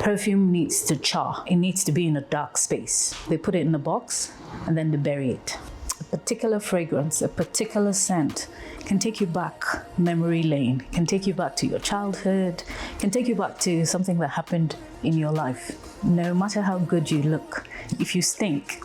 Perfume needs to char. It needs to be in a dark space. They put it in a box and then they bury it. A particular fragrance, a particular scent can take you back memory lane, can take you back to your childhood, can take you back to something that happened in your life. No matter how good you look, if you stink,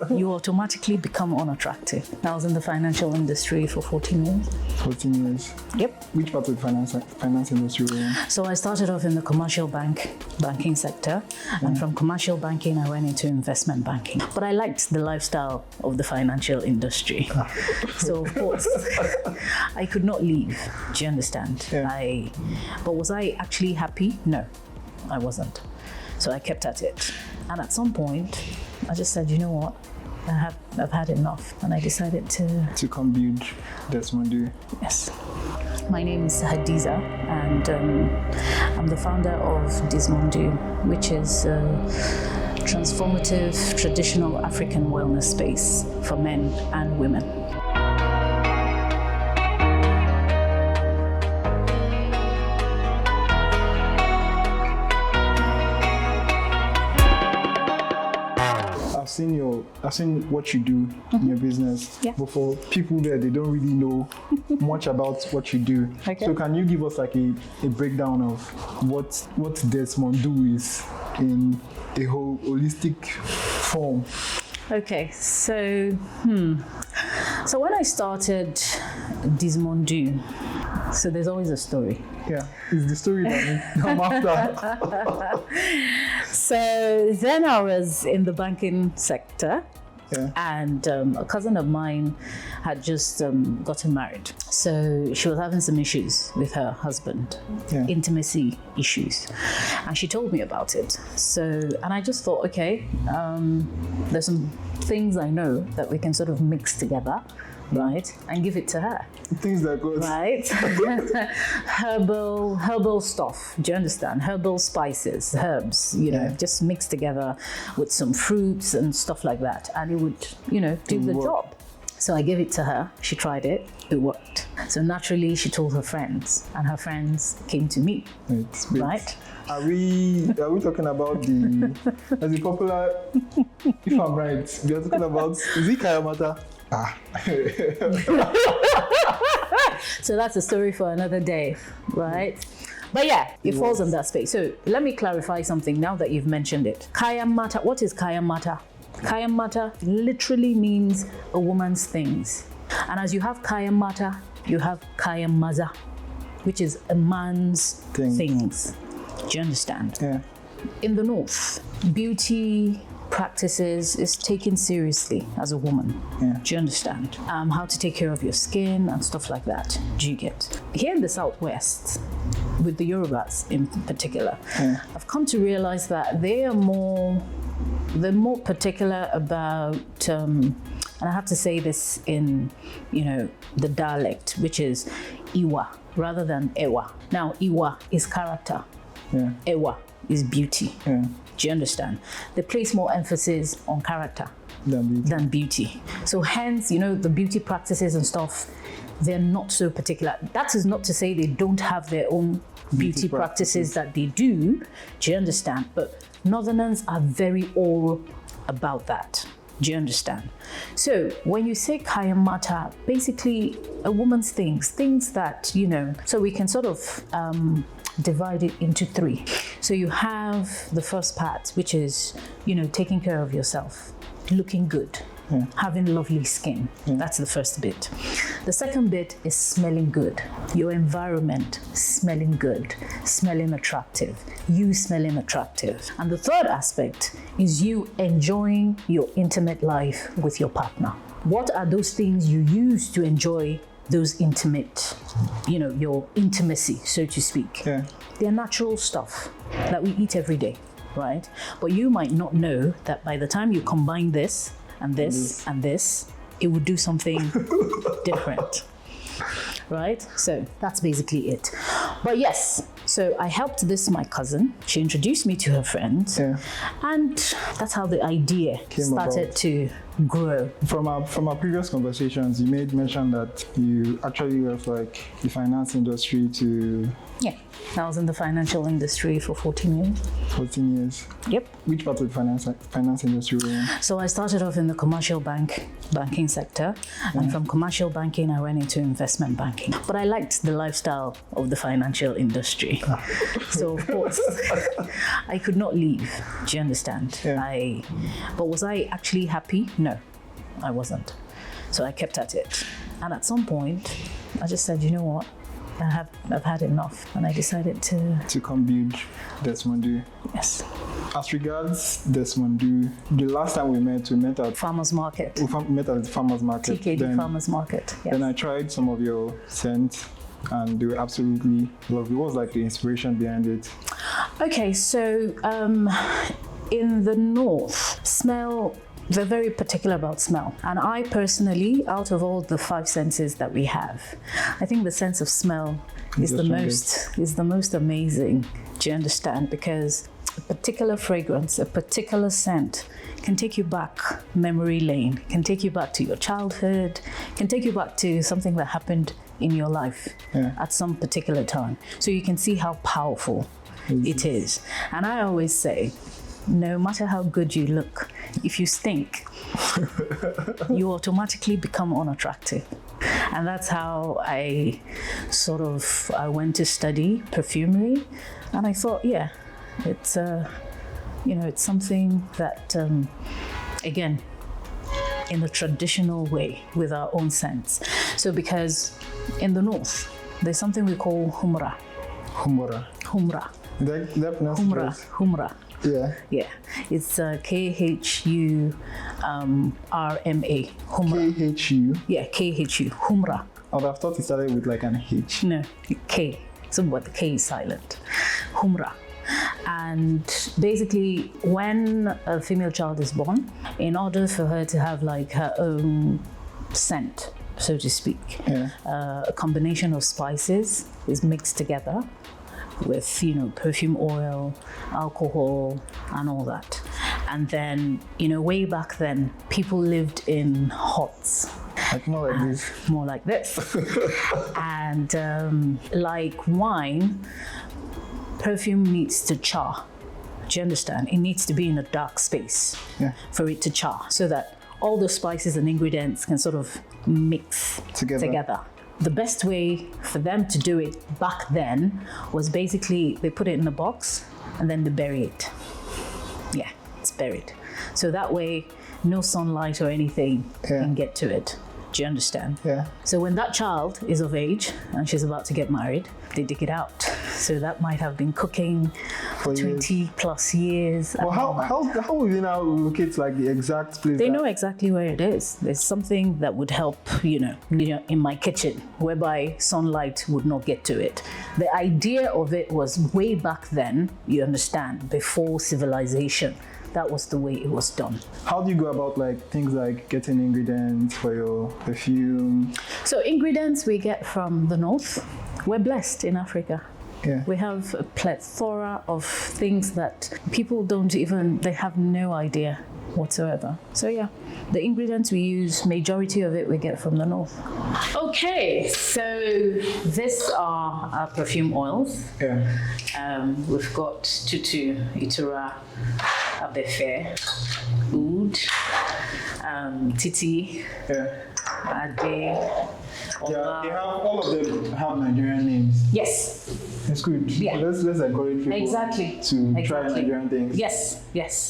you automatically become unattractive. I was in the financial industry for 14 years. 14 years? Yep. Which part of the finance industry were you in? So I started off in the commercial banking sector, and from commercial banking I went into investment banking. But I liked the lifestyle of the financial industry. So of course, I could not leave. Do you understand? Yeah. But was I actually happy? No, I wasn't. So I kept at it. And at some point, I just said, you know what? I've had enough, and I decided to come build Desmondu. Yes. My name is Hadiza, and I'm the founder of Desmondu, which is a transformative traditional African wellness space for men and women. I've seen what you do in your business. Yeah. But for people there, they don't really know much about what you do. Okay. So can you give us like a breakdown of what Desmondu is in a whole holistic form? Okay, so when I started Desmondu, so there's always a story. Yeah, it's the story that I'm after. So then I was in the banking sector. Yeah. And a cousin of mine had just gotten married. So she was having some issues with her husband, intimacy issues. And she told me about it. And I just thought, okay, there's some things I know that we can sort of mix together, right? And give it to her. Things that good. Right? herbal stuff. Do you understand? Herbal spices, herbs, just mixed together with some fruits and stuff like that. And it would, do the job. So I gave it to her. She tried it. It worked. So naturally, she told her friends, and her friends came to me. Right? Are we talking about as a popular, if I'm right, we are talking about, is it Kayamata? So that's a story for another day, right? But yeah, it falls in that space. So let me clarify something now that you've mentioned it. Kayamata, what is Kayamata? Kayamata literally means a woman's things. And as you have Kayamata, you have Kayamaza, which is a man's things. Do you understand? Yeah. In the North, beauty practices is taken seriously as a woman. Yeah. Do you understand? How to take care of your skin and stuff like that. Do you get? Here in the Southwest, with the Yorubas in particular, I've come to realize that they're more particular about, and I have to say this in, the dialect, which is Iwa rather than Ewa. Now, Iwa is character. Yeah. Ewa is beauty. Yeah. Do you understand? They place more emphasis on character than beauty. So hence, the beauty practices and stuff, they're not so particular. That is not to say they don't have their own beauty practices that they do. Do you understand? But Northerners are very all about that. Do you understand? So when you say Kayamata, basically a woman's things that, so we can sort of divide it into three. So you have the first part, which is, taking care of yourself, looking good, having lovely skin. That's the first bit. The second bit is smelling good. Your environment smelling good, smelling attractive, you smelling attractive. And the third aspect is you enjoying your intimate life with your partner. What are those things you use to enjoy those intimate, your intimacy, so to speak? Yeah. They're natural stuff that we eat every day, right? But you might not know that by the time you combine this and this and this, it would do something different, right? So that's basically it. But yes, so I helped my cousin. She introduced me to her friends, and that's how the idea started to grow. From our previous conversations, you made mention that you actually left like the finance industry to... Yeah, I was in the financial industry for 14 years. 14 years. Yep. Which part of the finance industry were you in? So I started off in the commercial banking sector, and from commercial banking I went into investment banking. But I liked the lifestyle of the financial industry. So of course, I could not leave. Do you understand? Yeah. But was I actually happy? No, I wasn't. So I kept at it. And at some point, I just said, you know what? I've had enough, and I decided to come build Desmondu. Yes. As regards Desmondu, the last time we met at Farmers Market. We met at the Farmers Market. TKD Farmers Market. Yes. Then I tried some of your scents, and they were absolutely lovely. What was like the inspiration behind it? Okay, so in the north, smell. They're very particular about smell. And I personally, out of all the 5 senses that we have, I think the sense of smell is the most amazing. Do you understand? Because a particular fragrance, a particular scent can take you back memory lane, can take you back to your childhood, can take you back to something that happened in your life at some particular time. So you can see how powerful it is. And I always say, no matter how good you look, if you stink, you automatically become unattractive. And that's how I went to study perfumery. And I thought, it's it's something that, again, in a traditional way with our own scents. So because in the north, there's something we call humra. Humra. Humra. Yeah. It's KHURMA. Humra. KHU? Yeah, KHU. Humra. I would have thought it started with like an H. No, K. So but the K is silent. Humra. And basically, when a female child is born, in order for her to have like her own scent, so to speak, a combination of spices is mixed together with, perfume oil, alcohol, and all that. And then, way back then, people lived in huts. Like more like this. More like this. And like wine, perfume needs to char. Do you understand? It needs to be in a dark space for it to char, so that all the spices and ingredients can sort of mix together. The best way for them to do it back then was basically they put it in a box and then they bury it. Yeah, it's buried. So that way, no sunlight or anything can get to it. Do you understand? Yeah. So when that child is of age and she's about to get married, they dig it out. So that might have been cooking for 20 plus years. Well, how will you now locate like the exact place? They know exactly where it is. There's something that would help, in my kitchen, whereby sunlight would not get to it. The idea of it was way back then, you understand, before civilization. That was the way it was done. How do you go about like things like getting ingredients for your perfume? So ingredients we get from the north. We're blessed in Africa. Yeah. We have a plethora of things that people they have no idea whatsoever. So yeah, the ingredients we use, majority of it we get from the north. Okay, so these are our perfume oils. Yeah. We've got Tutu, Itura, Abefe, Oud, Titi, Ade. Yeah, they have all of them have Nigerian names. Yes. It's good. Yeah. Let's encourage people to try Nigerian things. Yes.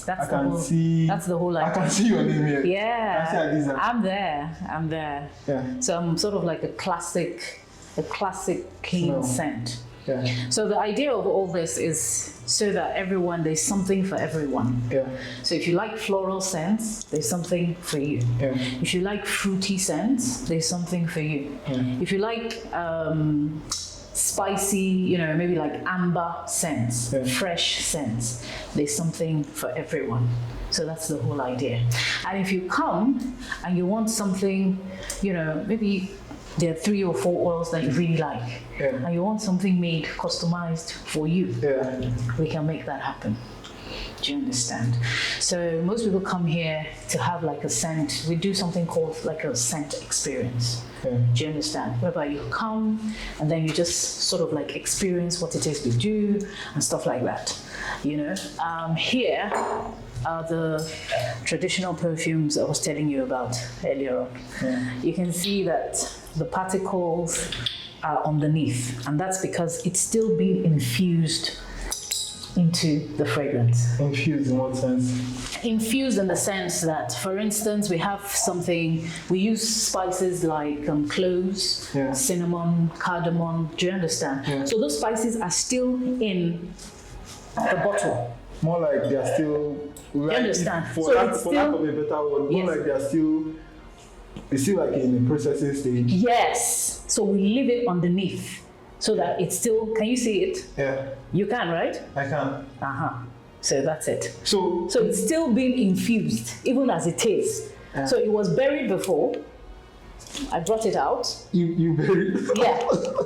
That's the whole idea. I can see your name here. Yeah. I see Hadiza. I'm there. Yeah. So I'm sort of like a classic clean scent. Yeah. So the idea of all this is so that there's something for everyone. Yeah. So if you like floral scents, there's something for you. Yeah. If you like fruity scents, there's something for you. Yeah. If you like spicy, maybe like amber scents, fresh scents, there's something for everyone. So that's the whole idea. And if you come and you want something, maybe there are 3 or 4 oils that you really like, and you want something made customized for you, we can make that happen. Do you understand? So most people come here to have like a scent. We do something called like a scent experience. Do you understand? Whereby you come and then you just sort of like experience what it is we do and stuff like that. You know, here are the traditional perfumes I was telling you about earlier on. You can see that the particles are underneath, and that's because it's still being infused into the fragrance. Infused in what sense? Infused in the sense that, for instance, we have something, we use spices like cloves, cinnamon, cardamom, do you understand? So those spices are still in the bottle. More like they are still, you understand? For lack of a better word, more like they are still, it's still like in the processing stage. Yes, so we leave it underneath. So that it's still, can you see it? Yeah. You can, right? I can. So that's it. So it's still being infused, even as it is. So it was buried before. I brought it out. You buried it? Yeah.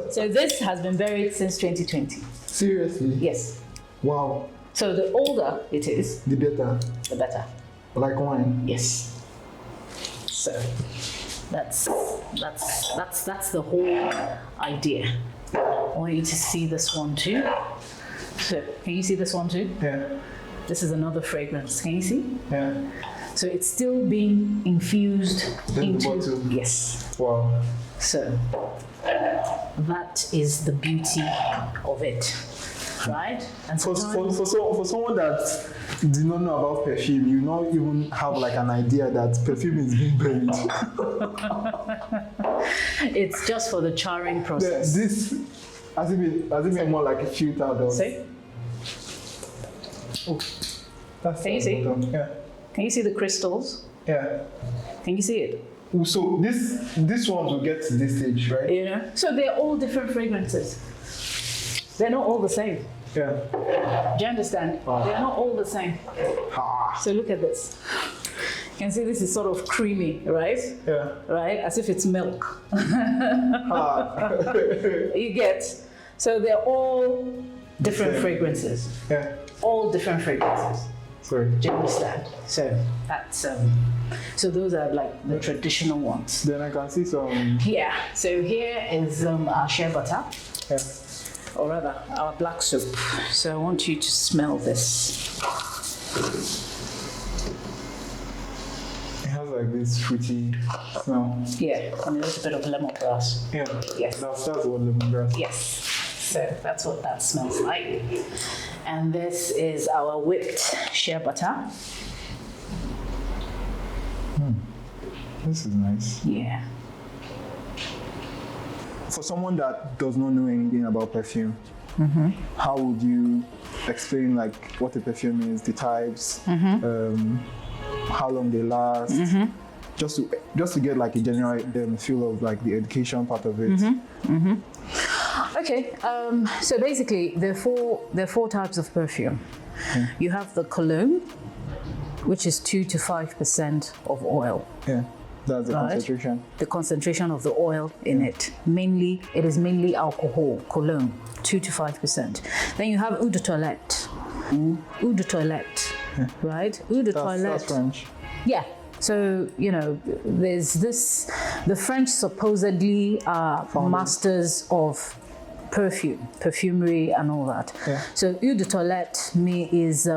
So this has been buried since 2020. Seriously? Yes. Wow. So the older it is, the better. The better. Like wine? Yes. So that's the whole idea. I want you to see this one too. So, can you see this one too? Yeah. This is another fragrance. Can you see? Yeah. So it's still being infused into the bottle. Yes. Wow. So that is the beauty of it, right? And for someone that did not know about perfume, you don't even have like an idea that perfume is being buried. It's just for the charring process. This has it been more like a filter though. See? Oh, that's can you see? Yeah. Can you see the crystals? Yeah. Can you see it? So this ones will get to this stage, right? You know. So they're all different fragrances. They're not all the same. Yeah. Do you understand? They're not all the same. So look at this. You can see this is sort of creamy, right? Yeah. Right? As if it's milk. You get. So they're all different fragrances. Yeah. All different fragrances. Sorry. Do you understand? So that's so those are like the traditional ones. Then I can see some. Yeah. So here is our shea butter. Yeah. Or rather, our black soap. So I want you to smell this. It has like this fruity smell. Yeah, and a little bit of lemongrass. Yeah. Yes. That's what lemongrass. Yes. So that's what that smells like. And this is our whipped shea butter. This is nice. Yeah. For someone that does not know anything about perfume, how would you explain like what a perfume is, the types, how long they last, just to get like a general feel of like the education part of it? Okay. So basically, there are four types of perfume. You have the cologne, which is 2 to 5% of oil. Yeah. That's the concentration. The concentration of the oil in it. It is mainly alcohol, cologne, 2 to 5%. Then you have eau de toilette. Eau de toilette, right? Eau de toilette. That's French. Yeah. So, you know, there's this, the French supposedly are masters of perfumery and all that. Yeah. So eau de toilette is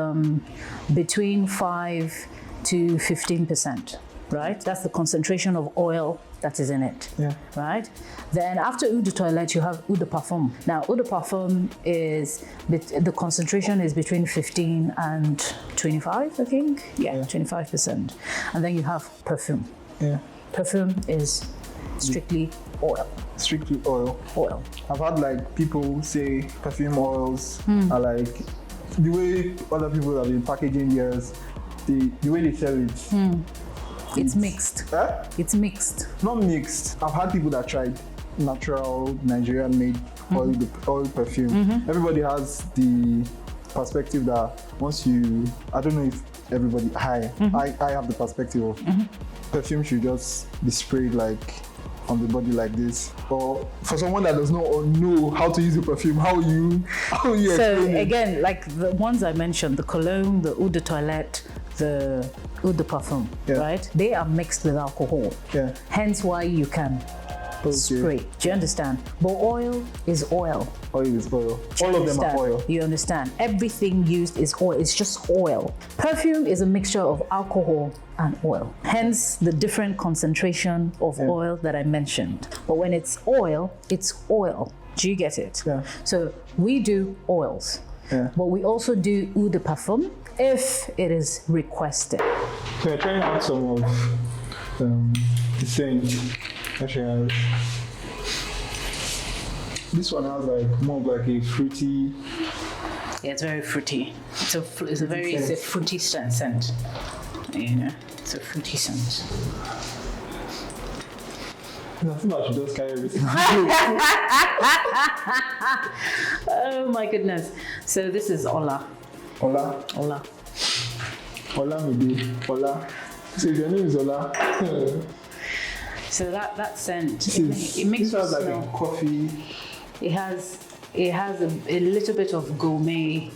between 5 to 15%. Right? That's the concentration of oil that is in it. Yeah. Right? Then after eau de toilette, you have eau de parfum. Now, eau de parfum is, the concentration is between 15 and 25, I think. Yeah, 25%. And then you have perfume. Yeah. Perfume is strictly oil. Strictly oil. Oil. I've had like people say perfume oils are like, the way other people have been packaging theirs, the way they sell it. It's mixed. It's mixed. Not mixed. I've had people that tried natural Nigerian made oil perfume. Everybody has the perspective that once you, I don't know if everybody, I have the perspective of perfume should just be sprayed like on the body like this? Or for someone that does not know how to use a perfume, how you explain So it? again, like the ones I mentioned, the cologne, the eau de toilette, the eau de parfum, right? They are mixed with alcohol. Yeah. Hence why you can spray. Do you understand? But oil is oil. Oil is oil. All of them are oil. You understand? Everything used is oil. It's just oil. Perfume is a mixture of alcohol and oil. Hence the different concentration of oil that I mentioned. But when it's oil, it's oil. Do you get it? Yeah. So we do oils. Yeah. But we also do eau de parfum if it is requested. So we're trying out some of the scent. Actually, this one has like more of like a fruity. Yeah, it's very fruity. It's a fruity scent. You know, it's a fruity scent. I think I should just carry everything. Oh my goodness. So this is Ola. Ola. Ola. Ola maybe. Ola. So if your name is Ola. So that scent, it makes you it like smell. a coffee. It has a little bit of gourmet,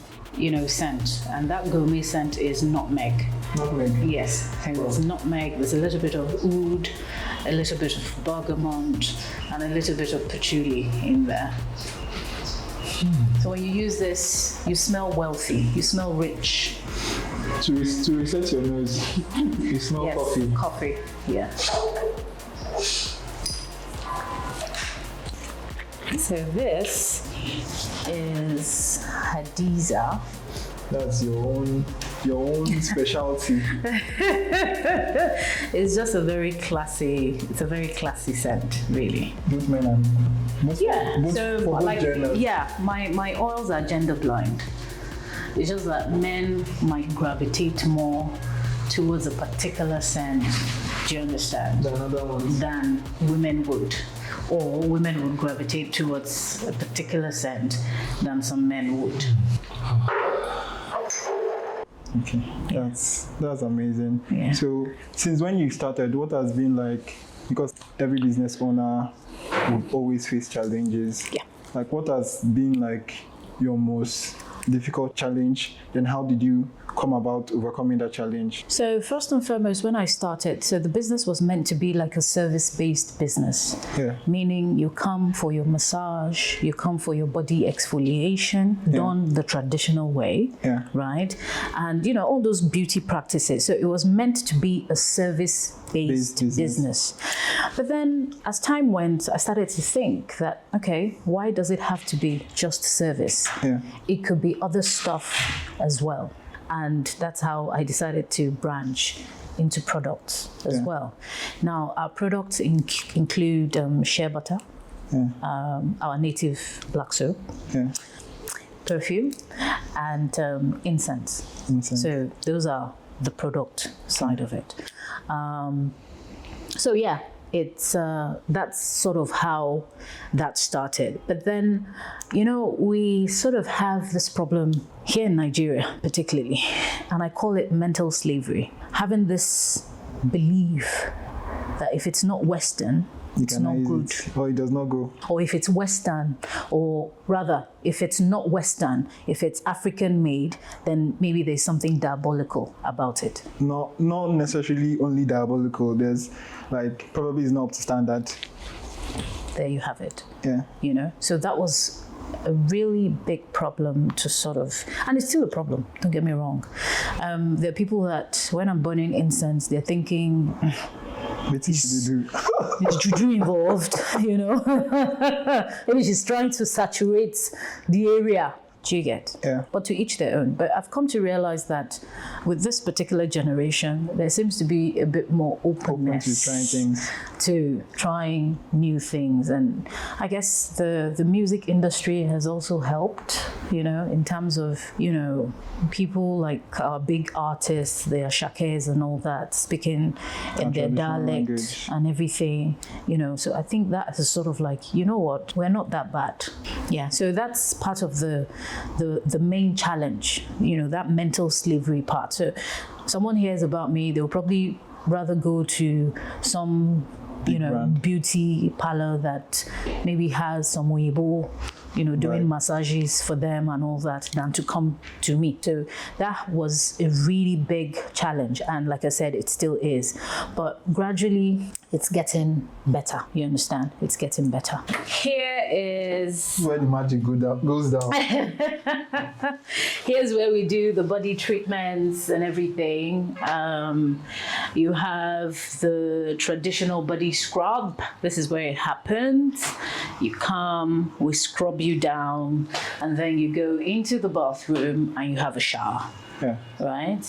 scent, and that gourmet scent is nutmeg. Nutmeg. Yes, so it's nutmeg. There's a little bit of oud, a little bit of bergamot, and a little bit of patchouli in there. So when you use this, you smell wealthy. You smell rich. To reset your nose, you smell coffee. Coffee. Yeah. So this is Hadiza. That's your own specialty. It's just a very classy scent, really. Both men and both genders. My oils are gender blind. It's just that men might gravitate more towards a particular scent, do you understand? Than women would. Or women would gravitate towards a particular scent than some men would. Okay, that's amazing. Yeah. So since when you started, what has been like, because every business owner will always face challenges. Yeah. Like what has been like your most difficult challenge, then how did you come about overcoming that challenge? So first and foremost, when I started, so the business was meant to be like a service-based business. Yeah. Meaning you come for your massage, you come for your body exfoliation, done the traditional way, right? And all those beauty practices. So it was meant to be a service-based business. But then as time went, I started to think that, okay, why does it have to be just service? Yeah. It could be other stuff as well. And that's how I decided to branch into products as well. Now, our products include shea butter, our native black soap, perfume, and incense. So those are the product side of it. It's that's sort of how that started. But then, we sort of have this problem here in Nigeria, particularly, and I call it mental slavery. Having this belief that if it's not Western, it's not good. Or it does not go. Or if it's Western, or rather, if it's not Western, if it's African made, then maybe there's something diabolical about it. Not necessarily only diabolical. There's like probably is not up to standard. There you have it. Yeah. So that was a really big problem to sort of, and it's still a problem, don't get me wrong. There are people that when I'm burning incense, they're thinking, what should they do? Is juju involved, Maybe she's trying to saturate the area. Do you get? Yeah. But to each their own. But I've come to realize that with this particular generation, there seems to be a bit more openness to trying new things. And I guess the music industry has also helped, in terms of, people like our big artists, their shakes and all that, speaking in their dialect language and everything, So I think that is sort of like, we're not that bad. Yeah. So that's part of the main challenge, that mental slavery part. So someone hears about me, they'll probably rather go to some beauty parlor that maybe has some Weibo, doing massages for them and all that, than to come to me. So that was a really big challenge. And like I said, it still is. But gradually, it's getting better. You understand? It's getting better. Here is where the magic goes down. Here's where we do the body treatments and everything. You have the traditional body scrub. This is where it happens. You come, we scrub you down, and then you go into the bathroom and you have a shower. Yeah. Right?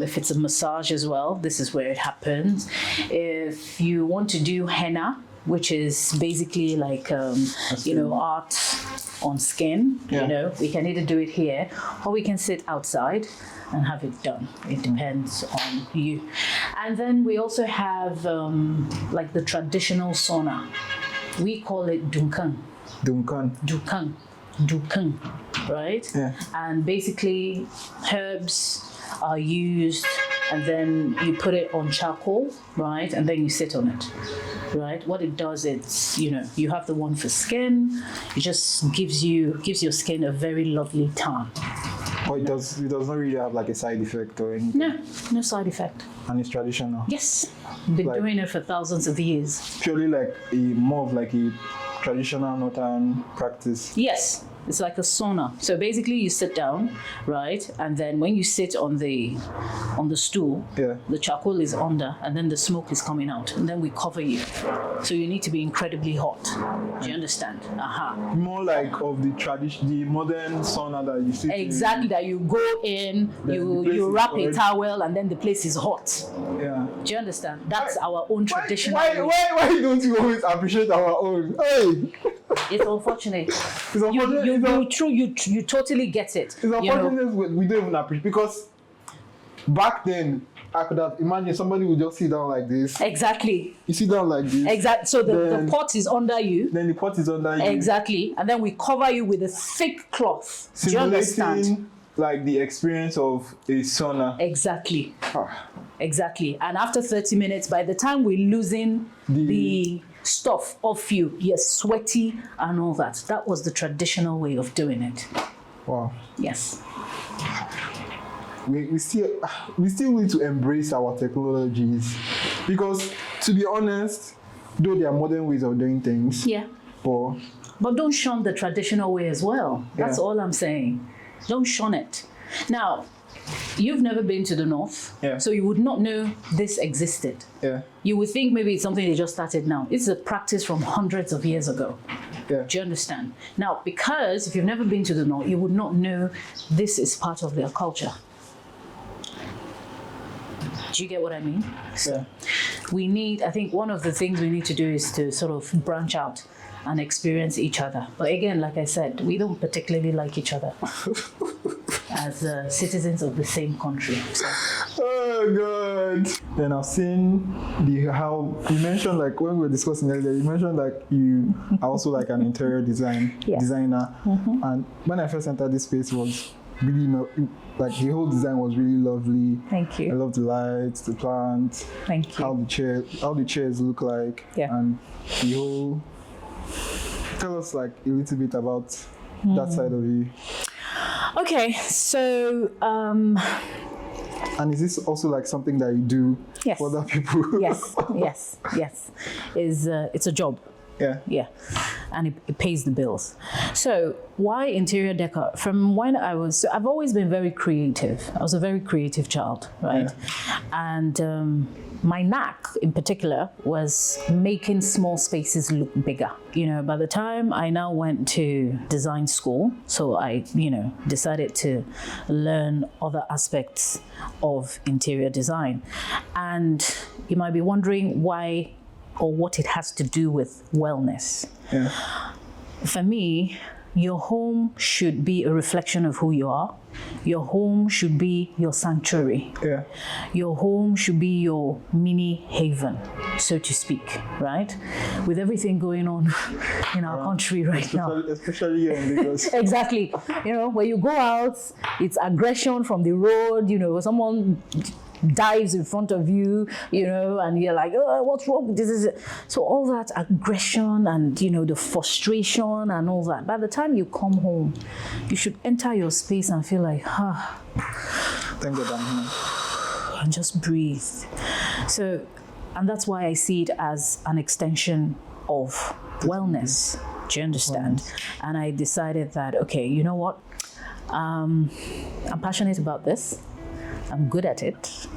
If it's a massage as well, this is where it happens. If you want to do henna, which is basically like, art on skin, we can either do it here or we can sit outside and have it done. It depends on you. And then we also have like the traditional sauna. We call it Dunkan, right? Yeah. And basically herbs are used, and then you put it on charcoal, right? And then you sit on it, right? What it does, it's, you have the one for skin. It just gives your skin a very lovely tan. But it does not really have like a side effect or anything? No side effect. And it's traditional? Yes. Been doing it for thousands of years. Purely like more of like a traditional northern practice? Yes. It's like a sauna. So basically you sit down, right? And then when you sit on the stool, the charcoal is under and then the smoke is coming out. And then we cover you. So you need to be incredibly hot. Do you understand? More like of the modern sauna that you sit Exactly, that you go in, you wrap a towel and then the place is hot. Yeah. Do you understand? That's our own traditional way. Why don't you always appreciate our own? Hey! It's unfortunate. You totally get it. It's unfortunate we don't even appreciate, because back then I could have imagined somebody would just sit down like this. Exactly. You sit down like this. Exactly. So the pot is under you. Then the pot is under you. Exactly. And then we cover you with a thick cloth. Do you understand? Like the experience of a sauna. Exactly. Exactly. And after 30 minutes, by the time we're losing the stuff off you, you're sweaty and all that. That was the traditional way of doing it. Wow. Yes. We still need to embrace our technologies, because to be honest, though there are modern ways of doing things, but don't shun the traditional way as well. That's all I'm saying. Don't shun it. Now, you've never been to the north, so you would not know this existed. You would think maybe it's something they just started now. It's a practice from hundreds of years ago. Do you understand? Now, because if you've never been to the north, you would not know this is part of their culture. Do you get what I mean? So I think one of the things we need to do is to sort of branch out and experience each other. But again, like I said, we don't particularly like each other as citizens of the same country. So. Oh God! Then I've seen how you mentioned, like when we were discussing earlier, you mentioned like you are also like an interior designer. And when I first entered this space, it was really like the whole design was really lovely. Thank you. I love the lights, the plants. Thank you. How the chairs look like. And the whole. Tell us like a little bit about that side of you. Okay, so and is this also like something that you do for other people? Yes. It's a job. Yeah. And it pays the bills. So why interior decor? From when I've always been very creative. I was a very creative child, right? And my knack in particular was making small spaces look bigger. By the time I now went to design school, so I, decided to learn other aspects of interior design. And you might be wondering why or what it has to do with wellness. For me, your home should be a reflection of who you are. Your home should be your sanctuary. Your home should be your mini haven, so to speak, right? With everything going on in our country right now. Especially here in Lagos. Exactly. When you go out, it's aggression from the road, someone dives in front of you, you know, and you're like, oh, what's wrong with this? So all that aggression and, you know, the frustration and all that. By the time you come home, you should enter your space and feel like, thank God I'm here. And just breathe. So, and that's why I see it as an extension of wellness. Do you understand? And I decided that, okay, you know what? I'm passionate about this. I'm good at it.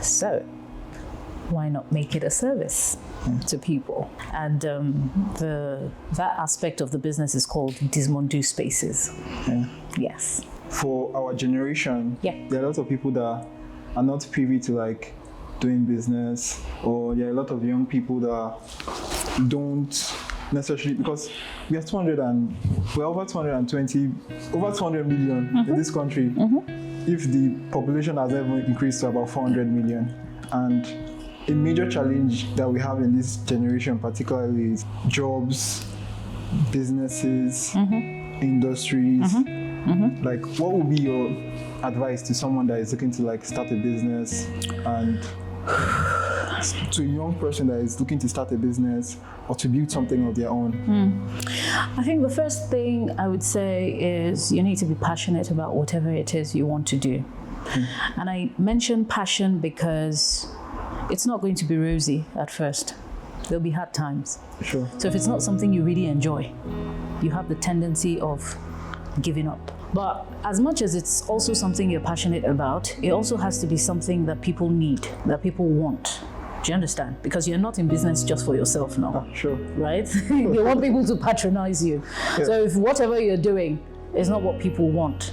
So why not make it a service to people? And that aspect of the business is called Dismondu Spaces. Yeah. Yes. For our generation, Yeah. there are a lot of people that are not privy to like doing business, or there are a lot of young people that don't necessarily, because we are we're over 200 million in this country. If the population has ever increased to about 400 million. And a major challenge that we have in this generation particularly is jobs, businesses, industries. Like, what would be your advice to someone that is looking to like start a business, and to a young person that is looking to start a business or to build something of their own? I think the first thing I would say is you need to be passionate about whatever it is you want to do. And I mention passion because it's not going to be rosy at first. There'll be hard times. Sure. So if it's not something you really enjoy, you have the tendency of giving up. But as much as it's also something you're passionate about, it also has to be something that people need, that people want. Do you understand? Because you're not in business just for yourself now. Sure. Right? You want people to patronize you. Yeah. So if whatever you're doing is not what people want,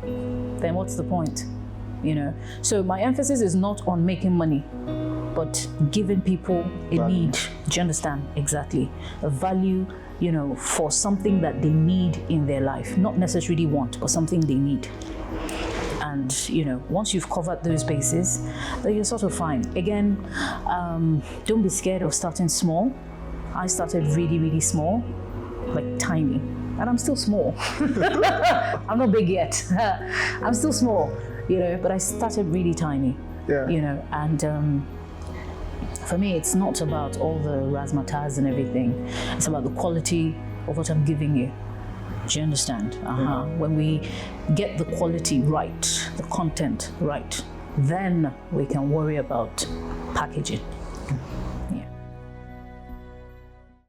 then what's the point? You know? So my emphasis is not on making money, but giving people a need. Do you understand? Exactly. A value, you know, for something that they need in their life. Not necessarily want, but something they need. And, you know, once you've covered those bases, then you're sort of fine. Again, don't be scared of starting small. I started really, really small, like tiny. And I'm still small. I'm not big yet. I'm still small, you know, but I started really tiny, you know, and for me, it's not about all the razzmatazz and everything. It's about the quality of what I'm giving you. Do you understand? When we get the quality right, the content right, then we can worry about packaging.